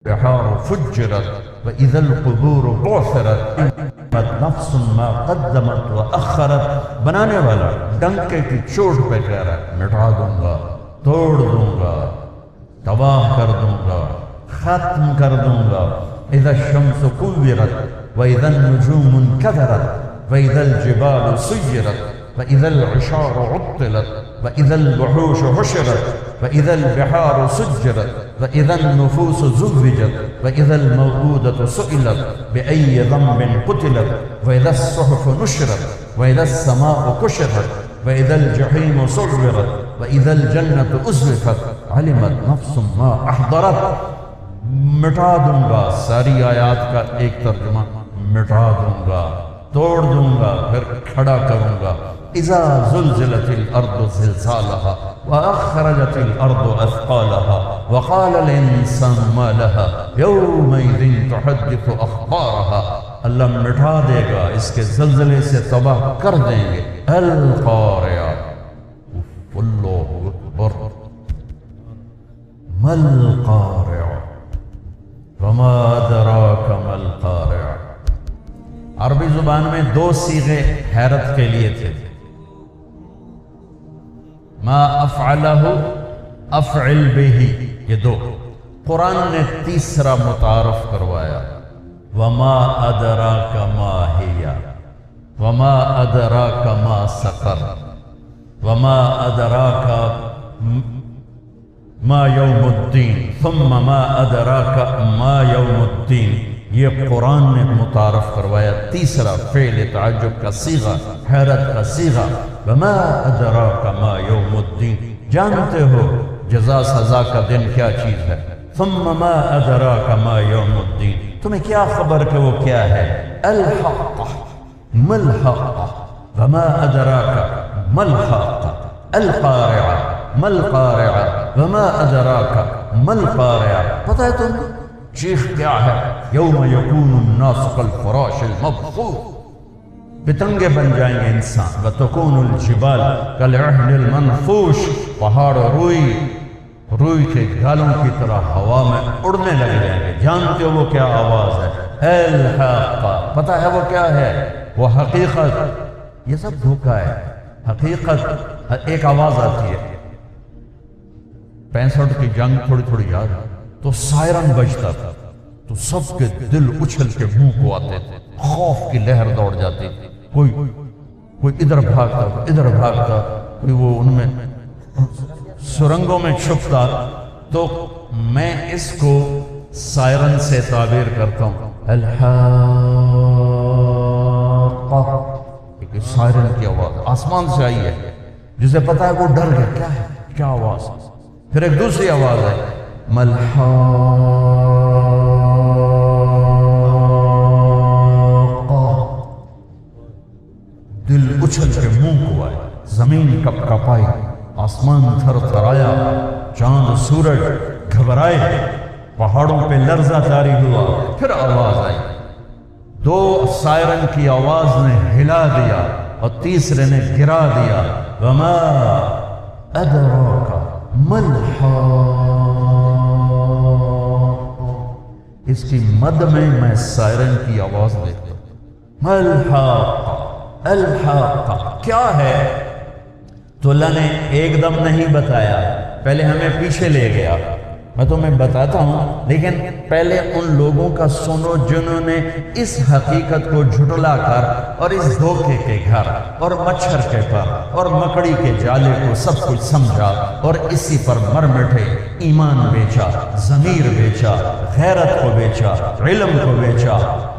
بحار فجرت وإذا القبور بعثرت علمت نفس ما قدمت وأخرت. بنانے والا ڈنکے کی چوٹ پہ کہہ رہا ہے مٹا دوں گا، توڑ دوں گا، تباہ کر دوں گا، ختم کر دوں گا. اذا الشمس كورت واذا النجوم انكدرت واذا الجبال سيرت واذا العشار عطلت واذا الوحوش حشرت واذا البحار سجرت واذا النفوس زوجت واذا الموءودة سئلت بأي ذنب قتلت واذا الصحف نشرت واذا السماء كشطت واذا الجحيم سعرت واذا الجنة أزلفت علمت نفس ما احضرت. مٹا دوں گا، ساری آیات کا ایک ترجمہ مٹا دوں گا، توڑ دوں گا، پھر کھڑا کروں گا. اذا زلزلت الارض زلزالها واخرجت الارض اثقالها وقال الانسان ما لها يومئذ تحدث اخبارها. اللہ مٹا دے گا، اس کے زلزلے سے تباہ کر دیں گے. القارعہ، اللہ اکبر، ما القارعہ وما ادراک ما القارعہ. عربی زبان میں دو صیغے حیرت کے لیے تھے، ما افعلہ، افعل بہ، یہ دو. قرآن نے تیسرا متعارف کروایا، وما ادراک ما ہی، وما ادراک ما سقر، وما ادراک ما یوم الدین، ثم ما ادراک ما یوم الدین. یہ قرآن نے متعارف کروایا تیسرا فعل تعجب کا صیغہ، حیرت کا صیغہ، وما ادراک ما یوم الدین. جانتے ہو جزا سزا کا دن کیا چیز ہے؟ ثم ما ادراک ما یوم الدین، تمہیں کیا خبر کہ وہ کیا ہے؟ الحق، ما الحق، وما ادراک ما الحق، القارعہ، ما القارعہ، وما ادراک ما القارعہ. پتہ ہے تم چیخ کیا ہے؟ یوم یکون الناس کالفراش المبثوث، پتنگے بن جائیں گے انسان. وتکون الجبال کالعہن المنفوش، پہاڑ روئی کے گالوں کی طرح ہوا میں اڑنے لگ جائیں گے. جانتے ہو وہ کیا آواز ہے؟ الحق، پتہ ہے وہ کیا ہے؟ وہ حقیقت. یہ سب دھوکہ ہے. حقیقت ایک آواز آتی ہے، 65 کی جنگ تھوڑی تھوڑی یاد ہے تو سائرن بجتا تھا تو سب کے دل اچھل کے منہ کو آتے تھے، خوف کی لہر دوڑ جاتی تھی. کوئی ادھر بھاگتا، ادھر بھاگتا، کوئی وہ ان میں سرنگوں میں چھپتا. تو میں اس کو سائرن سے تعبیر کرتا ہوں، الحاقہ، ایک سائرن کی آواز آسمان سے آئی ہے، جسے پتا ہے وہ ڈر گیا، کیا ہے، کیا آواز. پھر ایک دوسری آواز ہے، ملحاقہ، دل اچھل کے منہ کو آئے، زمین کپ کپائی، آسمان تھر تھرایا، چاند سورج گھبرائے، پہاڑوں پہ لرزہ طاری ہوا. پھر آواز آئی، دو سائرن کی آواز نے ہلا دیا اور تیسرے نے گرا دیا. وما ادراک ما الحاقہ. اس کی مد میں سائرن کی آواز دیکھتا ہوں، ما الحاقہ، الحاقہ کیا ہے؟ تو اللہ نے ایک دم نہیں بتایا، پہلے ہمیں پیچھے لے گیا. میں تمہیں بتاتا ہوں، لیکن پہلے ان لوگوں کا سنو جنہوں نے اس حقیقت کو جھٹلا کر اور اس دھوکے کے گھر اور مچھر کے پر اور مکڑی کے جالے کو سب کچھ سمجھا اور اسی پر مر مٹے. ایمان بیچا، ضمیر بیچا، غیرت کو بیچا، علم کو بیچا،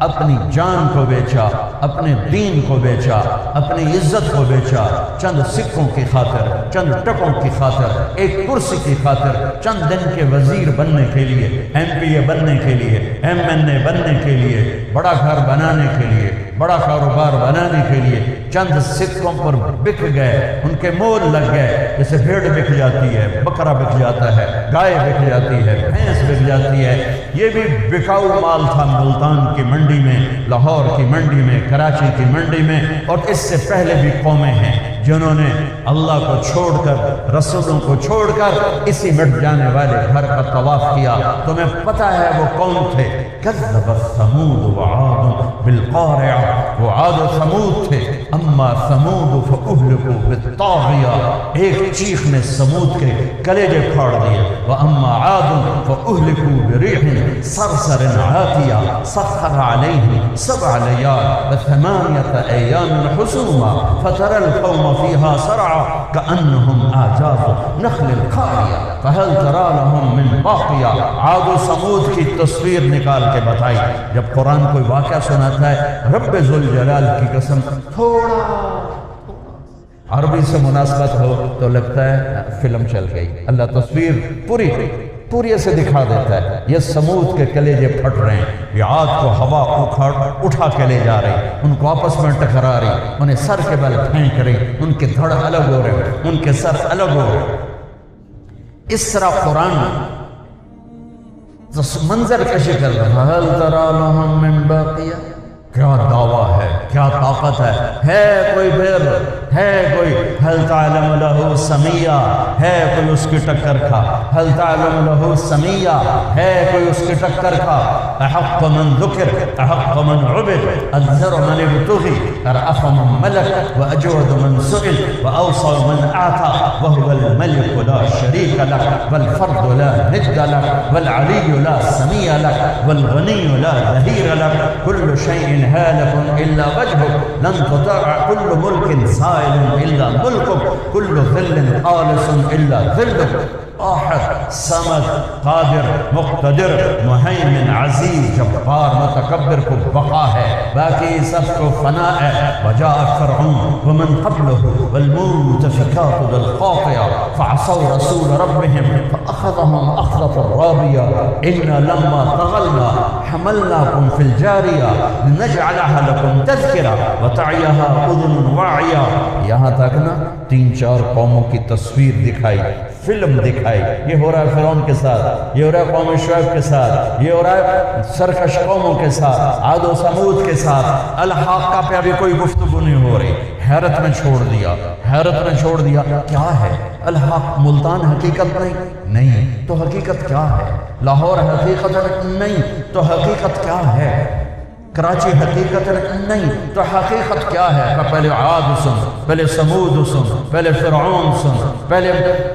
اپنی جان کو بیچا، اپنے دین کو بیچا، اپنی عزت کو بیچا، چند سکوں کی خاطر، چند ٹکوں کی خاطر، ایک کرسی کی خاطر، چند دن کے وزیر بننے کے لیے، ایم پی اے بننے کے لیے، ایم این اے بننے کے لیے، بڑا گھر بنانے کے لیے، بڑا کاروبار بنانے کے لیے. چند سکوں پر بک گئے، ان کے مول لگ گئے، جیسے بھیڑ بک جاتی ہے، بکرا بک جاتا ہے، گائے بک جاتی ہے، بھینس بک جاتی ہے۔ یہ بھی بکاؤ مال تھا ملتان کی منڈی میں، لاہور کی منڈی میں، کراچی کی منڈی میں، اور اس سے پہلے بھی قومیں ہیں جنہوں نے اللہ کو چھوڑ کر، رسولوں کو چھوڑ کر اسی مٹ جانے والے گھر کا طواف کیا۔ تمہیں پتہ ہے وہ کون تھے؟ کذب ثمود وعاد بالقارعہ، وہ عاد و ثمود تھے۔ اما ثمود فاہلکوا بالطاغیہ، ایک چیخ نے ثمود کے کلیجے پھاڑ دیے۔ واما عاد فاہلکوا بریح صرصر عاتیہ سخر علیہم 7 لیال و8 ایام حسوما فتری القوم فیہا سرعا کأنہم اعجاز نخل خاویہ فہل تری لہم من باقیہ۔ عاد و ثمود کی تصویر نکال کے بتائی۔ جب قرآن کوئی واقعہ سناتا ہے رب ذوالجلال کی قسم تھوڑا عربی سے مناسبت ہو تو لگتا ہے فلم چل گئی۔ اللہ تصویر پوری سے دکھا دیتا ہے۔ یہ ثمود کے کلیجے پھٹ رہے ہیں، یہ عاد کو ہوا اٹھا کے لے جا رہی، ان کو آپس میں ٹکرا رہی، انہیں سر کے بل پھینک رہی، ان کے دھڑ الگ ہو رہے، ان کے سر الگ ہو رہے۔ اس طرح قرآن منظر کشی کر رہا ہے۔ هل تری لہم من باقیہ، کیا دعویٰ ہے، کیا طاقت ہے کوئی پھر، ہے کوئی هل تعلم له سمیہ، ہے کوئی اس کی ٹکر کا، هل تعلم له سمیہ، ہے کوئی اس کی ٹکر کا۔ احق من ذکر احق من عبد اذر من ابتغی ارأف من ملک واجود من سئل واوصى من اعطى وهو الملك لا شریک لك والفرد لا ند لك والعلی لا سمیع لك والغنی لا ظہیر لك كل شیء هالك الا وجهك لن تطاع كل ملك سائل الا ملكك كل ظل خالص الا ظلك۔ احد صمد قادر مقتدر مہیمن عزیز جبار متکبر کو بقا ہے، باقی سب کو فنا ہے۔ وجاء فرعون ومن قبله والمؤتفكات بالخاطئة فعصوا رسول ربهم فأخذهم أخذة رابية إنا لما طغى حملناكم في الجارية لنجعلها لكم تذكرة وتعيها أذن واعية۔ یہاں تک نا 3-4 قوموں کی تصویر دکھائی، فلم دکھائی۔ یہ ہو رہا ہے فرعون کے ساتھ، یہ ہو رہا ہے قوم شعیب کے ساتھ، یہ ہو رہا ہے سرکش قوموں کے ساتھ، عاد و ثمود کے ساتھ۔ الحاقہ پہ ابھی کوئی گفتگو نہیں ہو رہی، حیرت میں چھوڑ دیا، حیرت میں چھوڑ دیا۔ کیا ہے الحق؟ ملتان حقیقت نہیں تو حقیقت کیا ہے؟ لاہور حقیقت نہیں تو حقیقت کیا ہے؟ کراچی حقیقت نہیں تو حقیقت کیا ہے؟ پہلے عاد سن، پہلے ثمود سن، پہلے فرعون سن، پہلے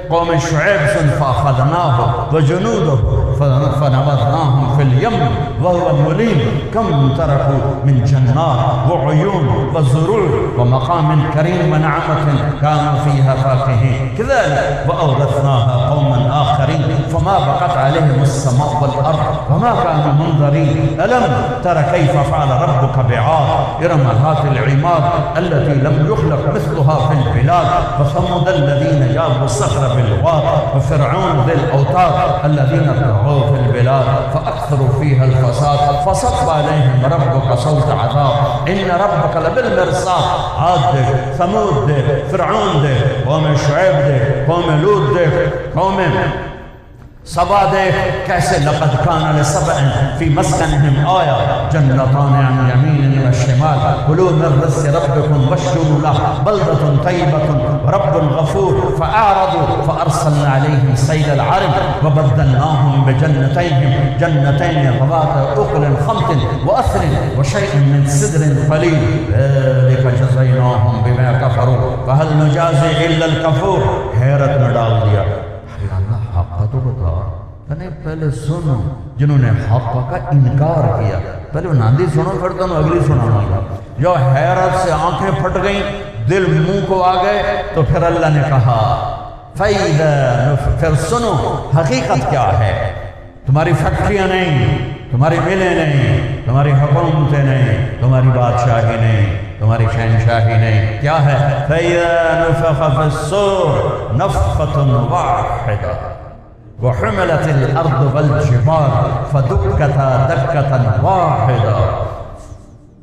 قوم شعیب سن۔ فاخذناہ وجنودہ فنبذناہم فی الیم وہو ملیم کم ترکوا من جنات وعیون وزروع ومقام کریم ونعمت کانوا فیہا فاکہین کذلک وأورثناها قوما آخرین فما بقت علیہم السماء والارض وما كانوا منظرین الم تر کیف فعل ربك بعاد إرم ذات العماد التي لم يخلق مثلها في البلاد وثمود الذين جابوا الصخر بالواد وفرعون ذي الأوتاد الذين طغوا في البلاد فأكثروا فيها الفساد فصب عليهم ربك صوت عذاب إن ربك لبالمرصاد۔ عاد دے، ثمود دے، فرعون دے، قوم شعیب دے، قوم لوط دے، قوم سبا دیکھ کیسے لقد کان لسبع فی مسکنہم آیا جنتان عن یمین و شمال کلوا من رزق ربکم واشکروا لہ بلدۃ طیبۃ رب غفور فاعرضوا فارسلنا علیہم سیل العرم وبدلناہم جنتین ذوات اکل خمط واثر وشیء من سدر قلیل ذلک جزیناہم بما کفروا فهل نجازی الا الکفور۔ حیرت میں ڈال دیا، حق تو بتا، پہلے سنو جنہوں نے حق کا انکار کیا، پہلے ناندی سنو پھر تو اگلی سنانا گا۔ جو حیرت سے آنکھیں پھٹ گئیں، دل منہ کو آ گئے، تو پھر اللہ نے کہا پھر سنو حقیقت کیا ہے۔ تمہاری فیکٹریاں نہیں، تمہاری ملیں نہیں، تمہاری حکومتیں نہیں، تمہاری بادشاہی نہیں، تمہاری شہنشاہی نہیں، کیا ہے؟ فَإِذَا نُفِخَ فِي الصُّورِ نَفْخَةٌ وَاحِدَةٌ وحملت الارض والجبال فدكتا دكة واحدة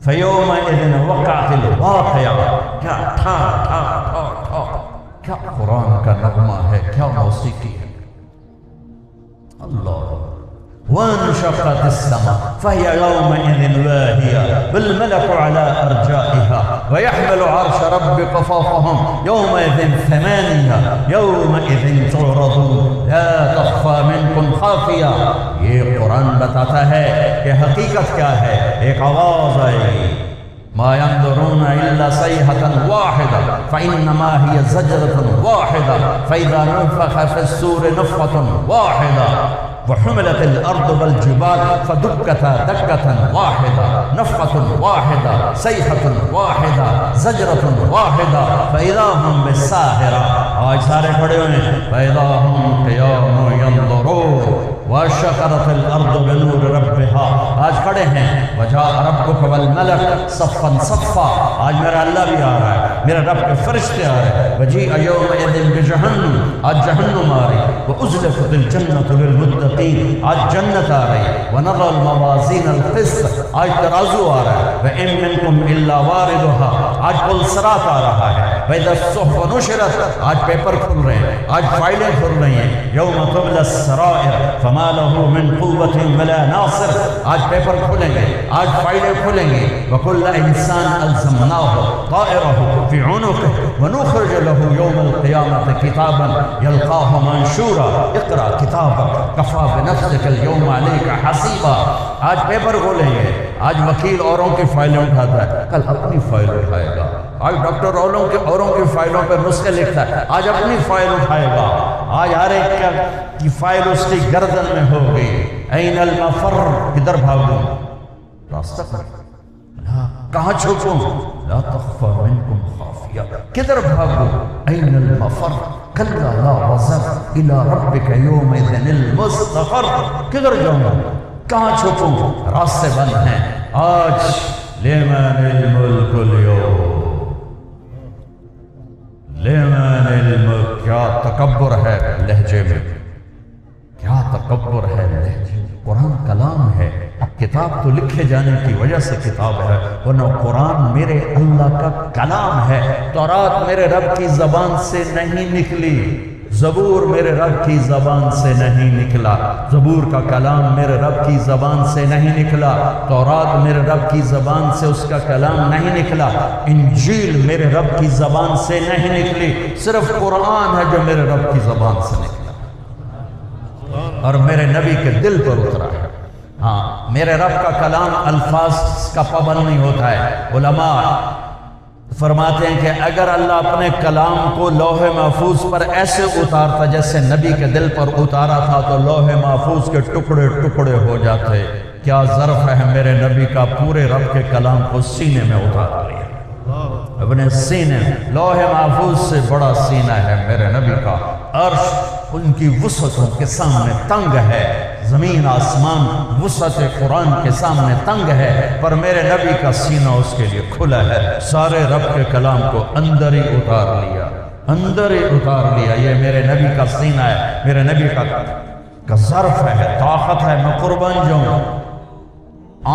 فَيَوْمَئِذٍ وَقَعَتِ الْوَاقِعَةُ، کیا ٹھا ٹھا ٹھا ٹھا، کیا قرآن کا نغمہ ہے، کیا موسیقی ہے. اللہ. وانشقت السماء فهي يومئذ واهية والملك على أرجائها ويحمل عرش ربك فوقهم يومئذ ثمانية يومئذ تعرضون لا تخفى منكم خافية. یہ قرآن بتاتا ہے کہ حقیقت کیا ہے. ایک آواز آئے گی، ما ينظرون إلا صيحة واحدة فإنما هي زجرة واحدة فإذا نفخ في الصور نفخة واحدة وحملت الأرض والجبال فدكتا دكة واحدة نفخة واحدة صيحة واحدة زجرة واحدة فإذا هم بالساهرة. آج سارے کھڑے ہوئے ہیں. فإذا هم قيام ينظرون واشقرت الارض بنور ربها. آج کھڑے ہیں. وجاء ربك والملك صفا صفا. آج میرا اللہ بھی آ رہا ہے، میرا رب کے فرشتے آ رہے ہیں. وجيء يومئذ بجهنم. آج جہنم آ رہی. وأزلفت الجنة للمتقين. آج جنت آ رہی. ونضع الموازين القسط. آج ترازو آ رہا ہے. وإن منكم إلا واردها. آج پل صراط آ رہا ہے. وإذا الصحف نشرت. آج پیپر کھل رہے ہیں، آج فائلیں کھل رہی ہیں. يوم تبلى السرائر فما له من قوة ولا ناصر. آج پیپر کھلیں گے، آج فائلیں کھلیں گے. وكل إنسان ألزمناه طائره في عنقه ونخرج له يوم القيامة كتابا يلقاه منشورا اقرأ كتابك كفى بنفسك اليوم عليك حسيبا. آج پیپر کھولیں گے. آج وکیل اوروں کی فائلیں اٹھاتا ہے، کل اپنی فائل اٹھائے گا. آج ڈاکٹر اوروں کی فائلوں پر نسخے لکھتا ہے، آج اپنی فائل اٹھائے گا. آج ہر ایک کی فائل اس کی گردن میں ہوگی. این المفر، کدھر بھاگوں؟ راستہ پر. کہاں چھپوں؟ لا تخفى منكم خافیہ. کدھر بھاگوں؟ این المفر کلا لا وزر الى ربك يومئذ المستقر. کدھر جاؤں؟ کہاں چھپوں؟ راستے بند ہیں. آج لمن الملک اليوم، لمن الملک. کیا تکبر ہے لہجے میں، کیا تکبر ہے لہجے. قرآن کلام ہے، کتاب تو لکھے جانے کی وجہ سے کتاب ہے، ورنہ قرآن میرے اللہ کا کلام ہے. تورات میرے رب کی زبان سے نہیں نکلی، زبور میرے رب کی زبان سے نہیں نکلا. زبور کا کلام میرے رب کی زبان سے نہیں نکلا. تورات میرے رب کی زبان سے اس کا کلام نہیں نکلا. انجیل میرے رب کی زبان سے نہیں نکلی. صرف قرآن ہے جو میرے رب کی زبان سے نکلا اور میرے نبی کے دل پر اترا ہے. ہاں، میرے رب کا کلام الفاظ کا پابند نہیں ہوتا ہے. علماء فرماتے ہیں کہ اگر اللہ اپنے کلام کو لوح محفوظ پر ایسے اتارتا جیسے نبی کے دل پر اتارا تھا تو لوح محفوظ کے ٹکڑے ٹکڑے ہو جاتے. کیا ظرف ہے میرے نبی کا، پورے رب کے کلام کو سینے میں اتار لیا. اپنے سینے، لوح محفوظ سے بڑا سینہ ہے میرے نبی کا. عرش ان کی وسعتوں کے سامنے تنگ ہے، زمین آسمان وسعت قرآن کے سامنے تنگ ہے، پر میرے نبی کا سینہ اس کے لیے کھلا ہے. سارے رب کے کلام کو اندر ہی اتار لیا، اندر ہی اتار لیا. یہ میرے نبی کا سینہ ہے، میرے نبی کا ظرف ہے، طاقت ہے. میں قربان جاؤں.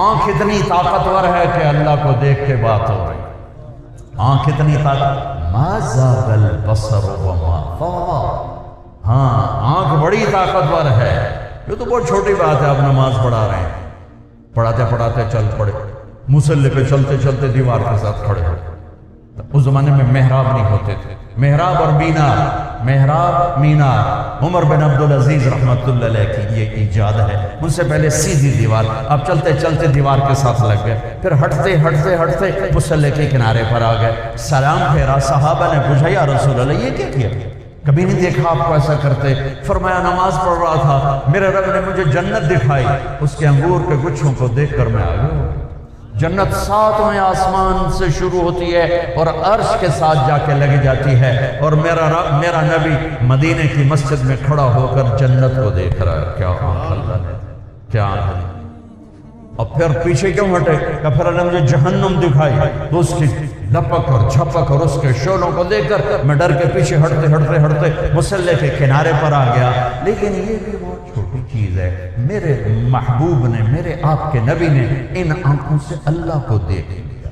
آنکھ اتنی طاقتور ہے کہ اللہ کو دیکھ کے بات ہو رہی. آنکھ اتنی طاقت. ما زاغ البصر وما طغى. ہاں، آنکھ بڑی طاقتور ہے. یہ تو بہت چھوٹی بات ہے. آپ نماز پڑھا رہے ہیں، پڑھاتے پڑھاتے چل پڑے، مصلی پہ چلتے چلتے دیوار کے ساتھ کھڑے ہو. اس زمانے میں محراب نہیں ہوتے تھے. محراب اور مینار، محراب مینار عمر بن عبدالعزیز رحمۃ اللہ علیہ کی یہ ایجاد ہے. ان سے پہلے سیدھی دیوار، آپ چلتے چلتے دیوار کے ساتھ لگ گئے، پھر ہٹتے ہٹتے ہٹتے مصلی کے کنارے پر آ گئے. سلام پھیرا. صحابہ نے پوچھا یا رسول اللہ یہ کیا کیا؟ کبھی نہیں دیکھا آپ کو ایسا کرتے. فرمایا نماز پڑھ رہا تھا، میرے رب نے مجھے جنت دکھائی، اس کے انگور کے گچھوں کو دیکھ کر میں آ گیا. جنت 7ویں آسمان سے شروع ہوتی ہے اور عرش کے ساتھ جا کے لگ جاتی ہے، اور میرا نبی مدینے کی مسجد میں کھڑا ہو کر جنت کو دیکھ رہا ہے. کیا آنکھ اللہ نے، کیا آنکھ نے. اور پھر پیچھے کیوں ہٹے کہ پھر اللہ نے مجھے جہنم دکھائی، تو اس کی لپک اور جھپک اور اس کے شعلوں کو دیکھ کر میں ڈر کے پیچھے ہٹتے ہٹتے ہٹتے مصلی کے کنارے پر آ گیا. لیکن یہ بھی بہت چھوٹی چیز ہے. ہے میرے محبوب نے، میرے آپ کے نبی نے ان آنکھوں سے اللہ کو دیکھ لیا،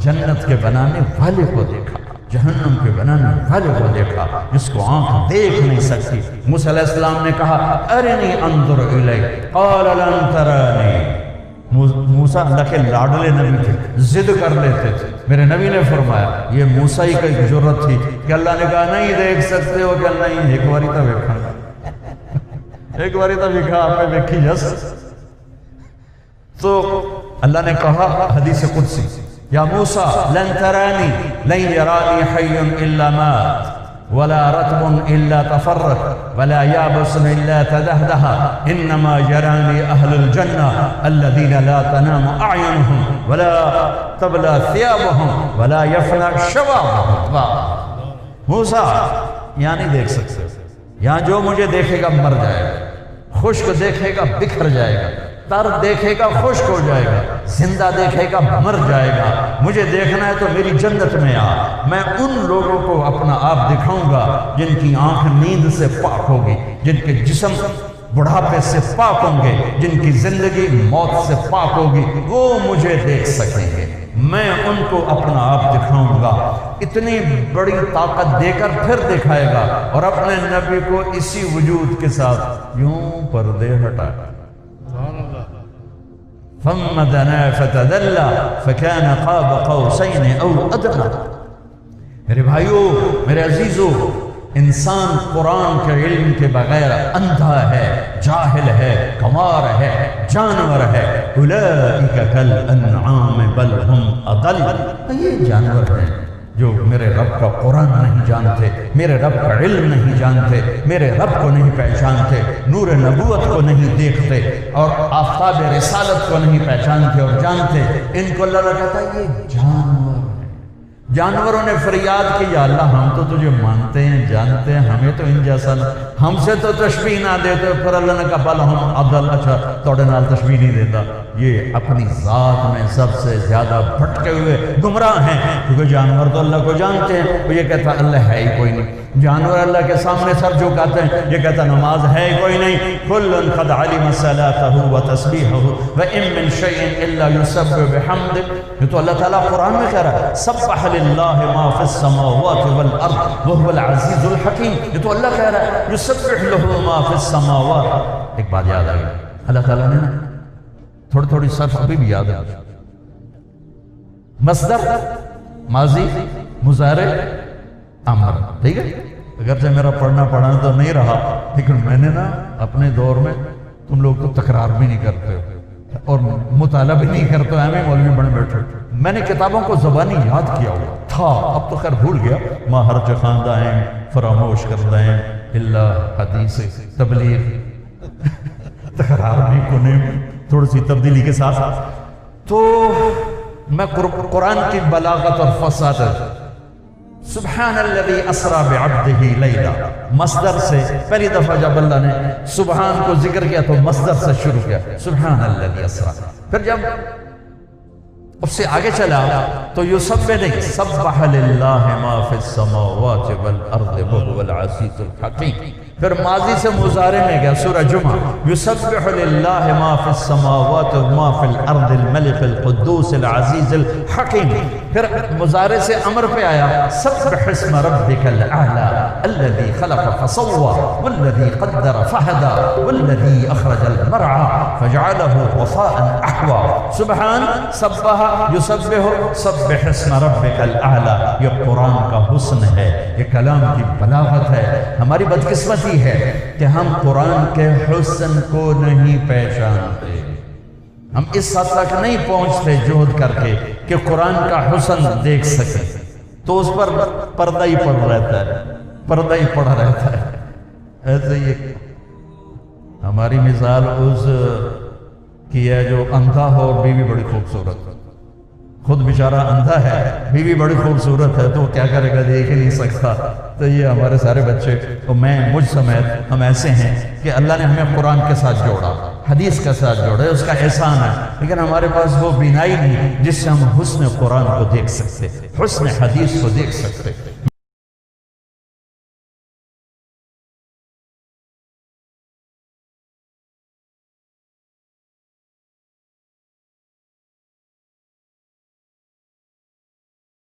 جنت کے بنانے والے کو دیکھا، جہنم کے بنانے والے کو دیکھا، جس کو آنکھ دیکھ نہیں سکتی۔ موسیٰ علیہ السلام نے کہا ارنی انظر الیک قال لن ترانی۔ موسیٰ اللہ کے لاڈلے نبی تھے، ضد کر لیتے تھے، میرے نبی نے فرمایا، یہ موسیٰ ہی کا ایک جرت تھی کہ اللہ نے کہا نہیں دیکھ سکتے ہو، کہ اللہ نہیں ایک باری تو دیکھا، ایک باری تو دیکھا آپ نے دیکھی جس۔ تو اللہ نے کہا حدیث قدسی یا موسیٰ لن ترانی لن یرانی حی الا مات ولا رطب الا تفرق ولا یابس الا تدہدہ انما یرانی اہل الجنہ الذین لا تنام اعینہم ولا تبلی ثیابہم ولا یفنى شبابہم۔ موسیٰ یہاں نہیں دیکھ سکتے، یہاں جو مجھے دیکھے گا مر جائے گا، خشک دیکھے گا بکھر جائے گا، تر دیکھے گا خشک ہو جائے گا، زندہ دیکھے گا مر جائے گا۔ مجھے دیکھنا ہے تو میری جنت میں آ، میں ان لوگوں کو اپنا آپ دکھاؤں گا جن کی آنکھ نیند سے پاک ہوگی، جن کے جسم بڑھاپے سے پاک ہوں گے، جن کی زندگی موت سے پاک ہوگی، وہ مجھے دیکھ سکیں گے، میں ان کو اپنا آپ دکھاؤں گا۔ اتنی بڑی طاقت دے کر پھر دکھائے گا، اور اپنے نبی کو اسی وجود کے ساتھ یوں پردے ہٹا ثم دنا فتدلى فكان قاب قوسين او ادنى۔ میرے بھائیو، میرے عزیزو، انسان قرآن کے علم کے بغیر اندھا ہے، جاہل ہے، گنوار ہے، جانور ہے۔ اولئک کالانعام بل هم اضل۔ یہ جانور ہیں جو میرے رب کا قرآن نہیں جانتے، میرے رب کا علم نہیں جانتے، میرے رب کو نہیں پہچانتے، نور نبوت کو نہیں دیکھتے، اور آفتاب رسالت کو نہیں پہچانتے اور جانتے۔ ان کو اللہ کہتا ہے یہ جانور ہیں۔ جانوروں نے فریاد کی یا اللہ ہم تو تجھے مانتے ہیں، جانتے ہیں، ہمیں تو ان جیسا ہم سے تو تشبیہ نہ دیتے۔ پھر اللہ نے کہا بل ہم اضل، اچھا توڑے نال تشبیہ نہیں دیتا۔ یہ اپنی ذات میں سب سے زیادہ بھٹکے ہوئے گمراہ ہیں، کیونکہ جانور تو اللہ کو جانتے ہیں، وہ یہ کہتا اللہ ہے ہی کوئی نہیں۔ جانور اللہ کے سامنے سر جھکاتے ہیں، یہ کہتا نماز ہے ہی کوئی نہیں۔ کل قد علم صلاتہ و تسبیحہ وان من شیء الا یسبح بحمدہ۔ یہ تو اللہ تعالیٰ قرآن میں کہہ رہا ہے سبح للہ ما فی السماوات والارض وهو العزیز الحکیم۔ یہ تو اللہ کہہ رہا ہے یسبح لہ ما فی السماوات۔ ایک بات یاد آ گئی، اللہ تعالیٰ نے نا تھوڑی تھوڑی صرف ابھی بھی یاد ہے، مصدر ماضی مضارع امر، ٹھیک ہے؟ اگرچہ میرا پڑھنا پڑھانا تو نہیں رہا، لیکن میں نے نا اپنے دور میں، تم لوگ تو تکرار بھی نہیں کرتے ہو اور مطالعہ بھی نہیں کرتے، ہمیں مولوی بن بیٹھے، میں نے کتابوں کو زبانی یاد کیا ہوا تھا، اب تو خیر بھول گیا۔ ماں ہرچ خواندہ ہیں فراموش کردہ ہیں اللہ حدیث تبلیغ تکرار بھی کونے تھوڑی سی تبدیلی کے ساتھ۔ تو میں قرآن کی بلاغت اور فصاحت، سبحان الذی اسرا بعبدہ لیلا، مصدر سے پہلی دفعہ جب اللہ نے سبحان کو ذکر کیا تو مصدر سے شروع کیا، سبحان الذی اسرا۔ پھر جب اس سے آگے چلا تو یسبح نہیں، سبح للہ ما فی السماوات والارض وهو العزیز الحکیم۔ پھر ماضی سے مضارع میں گیا سورہ جمعہ، یسبح للہ ما فی السماوات وما فی الارض الملک القدوس العزیز الحکیم۔ پھر مضارع سے امر پہ آیا سبح اسم ربک الاعلی الذی خلق فسوى والذی قدر فہدى والذی اخرج المرعى فجعله غثاء احوى۔ سبحان، سبح، یسبح، سبح اسم ربک الاعلی۔ یہ قرآن کا حسن ہے، یہ کلام کی بلاغت ہے۔ ہماری بدقسمتی ہے کہ ہم قرآن کے حسن کو نہیں پہچانتے، ہم اس حد تک نہیں پہنچتے جہد کر کے کہ قرآن کا حسن دیکھ سکیں، تو اس پر پردہ ہی پڑ رہتا ہے، پردہ ہی پڑا رہتا ہے۔ ایسے ہی ہماری مثال اس کی ہے جو اندھا ہو اور بیوی بڑی خوبصورت، خود بیچارہ اندھا ہے، بیوی بڑی خوبصورت ہے، تو وہ کیا کرے گا، دیکھ ہی نہیں سکتا۔ تو یہ ہمارے سارے بچے تو میں مجھ سمیت ہم ایسے ہیں کہ اللہ نے ہمیں قرآن کے ساتھ جوڑا، حدیث کے ساتھ جوڑا، اس کا احسان ہے، لیکن ہمارے پاس وہ بینائی نہیں جس سے ہم حسن قرآن کو دیکھ سکتے، حسن حدیث کو دیکھ سکتے۔